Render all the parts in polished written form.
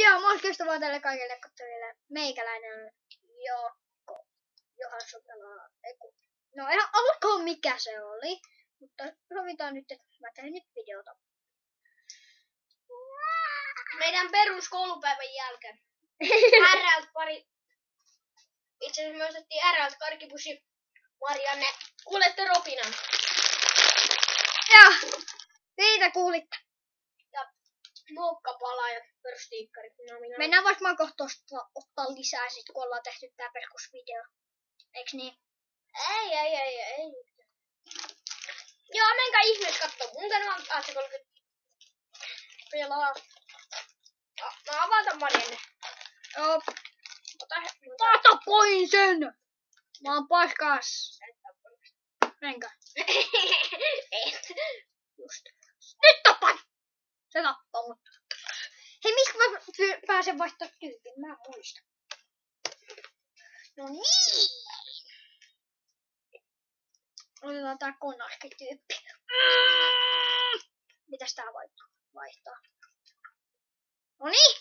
Joo, morjesta vaan tälle kaikille katsojille. Meikäläinen on Jaakko Johansson pelaa. No ihan alkoon mikä se oli. Mutta sovitaan nyt, että mä teen nyt videota. Meidän peruskoulupäivän jälkeen. RL:t pari. Itse asiassa me ostettiin RL:t karkkipussi. Marianne, kuulette ropinan. Ja siitä kuulitte. Ja moukkapala ja pörstiikkari. Mennään varmaan kohta ottaa lisää sit, kun ollaan tehty tää perusvideo. Eiks niin? Ei. Joo, menkää ihmeessä kattoo. Mun kanssa on 30 pelaa. Mä avaan tän Marianne. Joo. Ota pois sen! Mä oon paskas. Menkää. Just. Nyt tapan! Se tappaa mut. Hei, mistä mä pääsen vaihtaa tyypin? Mä en muista. No niin! Otetaan tää konarki-tyyppi. Mitäs tää vaihtaa? No niin!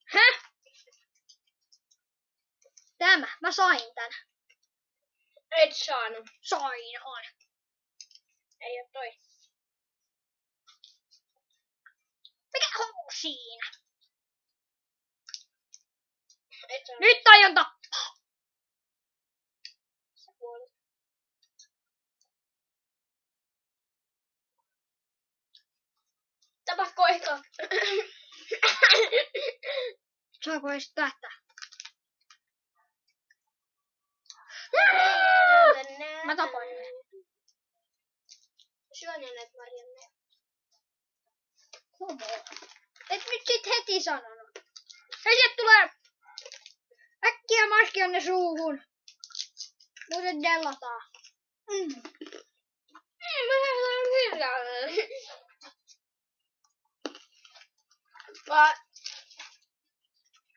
Häh? Tämä. Mä sain tän. Et saanut. Sainhan. Ei oo toi. Mikä on siinä? Et saanut. Nyt aion tappaa. Sä kuolit. Tapahko ehkä? Saako edes tätä? Mä tapoin ne. Syön ne näitä Marianne. Homo. Et nyt sit heti sanonut. Hei, sieltä tulee äkkiä Markionne suuhun. Muuten dellataan. Mä sanon hirveän. Vaan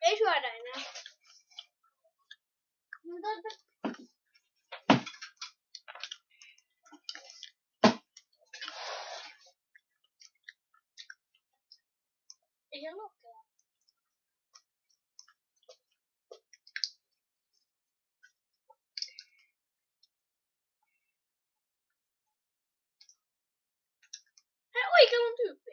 ei syödä enää. Ei se lokea. Hei, oikein on tyyppi.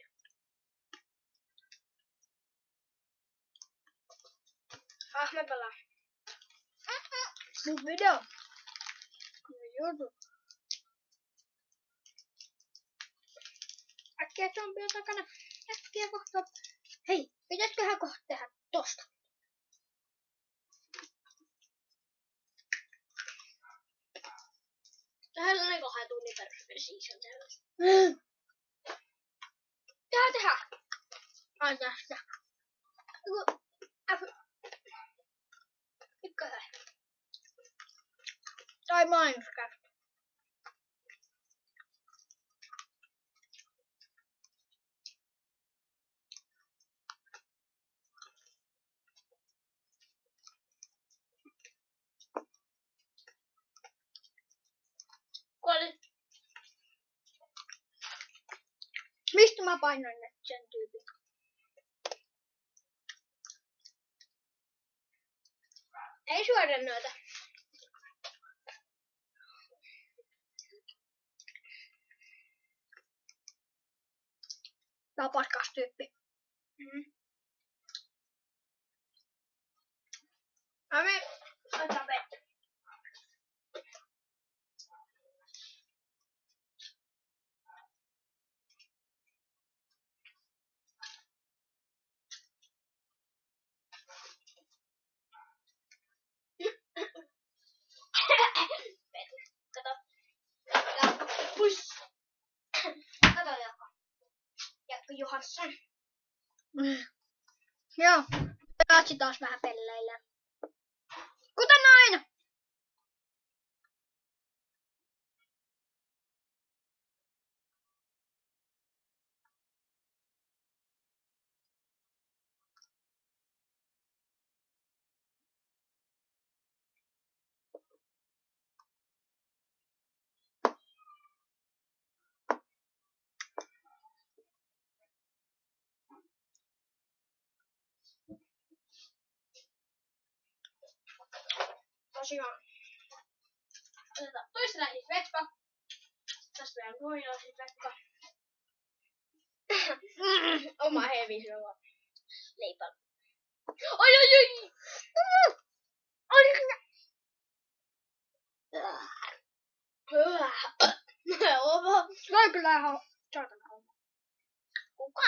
Mä pelaan. Mun video. Jutu. Äkkiä zombien takana. Äkkiä kohta. Hei, pitäisköhän kohta tehdä tosta? Tähän on 2 tunnin perusversio tällaista. Tehdään. Ai tästä. Ykkönen. Tai Minecraft. Kuolit. Mistä mä painoin nyt sen tyypin? Ei syödä noita. Tää on paskas tyyppi. Mä menen ottaa vettä. Kato. Jaakko. Puss. Kato Jaakko. Jaakko Johansson. Joo. Katsi taas vähän pelleillä. Kuten aina. tosiaan. Otetaan toisella siis vettä. Tässä vielä toisella siis vettä. Oma hevi se on. Leipä. Oi! Voi kyllä ihan saatana homma. Kuka?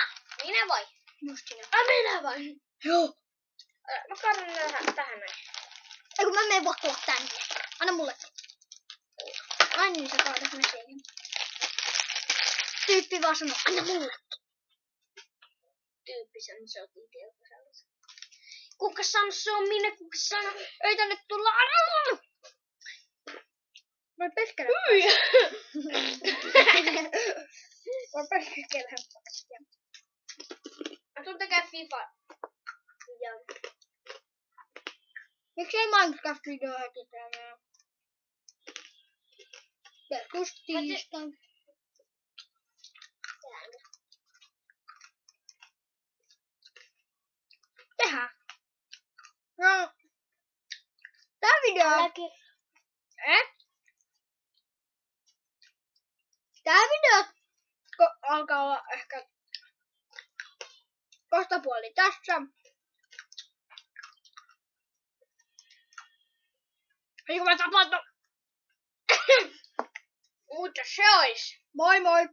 Minä vai? Just sinä. Minä vai? Joo. Mä kaadan tähän näin. Ei kun mä menen vakoa tänne. Anna mulle. Ai niin, sä kaadat ne siihen. Tyyppi vaan sanoo, anna mulle. Tyyppi sanoo, se on itse joku sellaisen. Kuka sanoo, se on minä, kuka sanoo. Ei tänne tulla. Voi peskellä. Voi peskellä. Mä tuun tekee FIFA. Ja. Miksei Minecraft-video heti tänään? Joskus tiistain. Tehdään. No. Tää video... Tää video alkaa olla ehkä kohtapuoli tässä. Niin kuin mä tapaan Mutta se ois. Moi moi!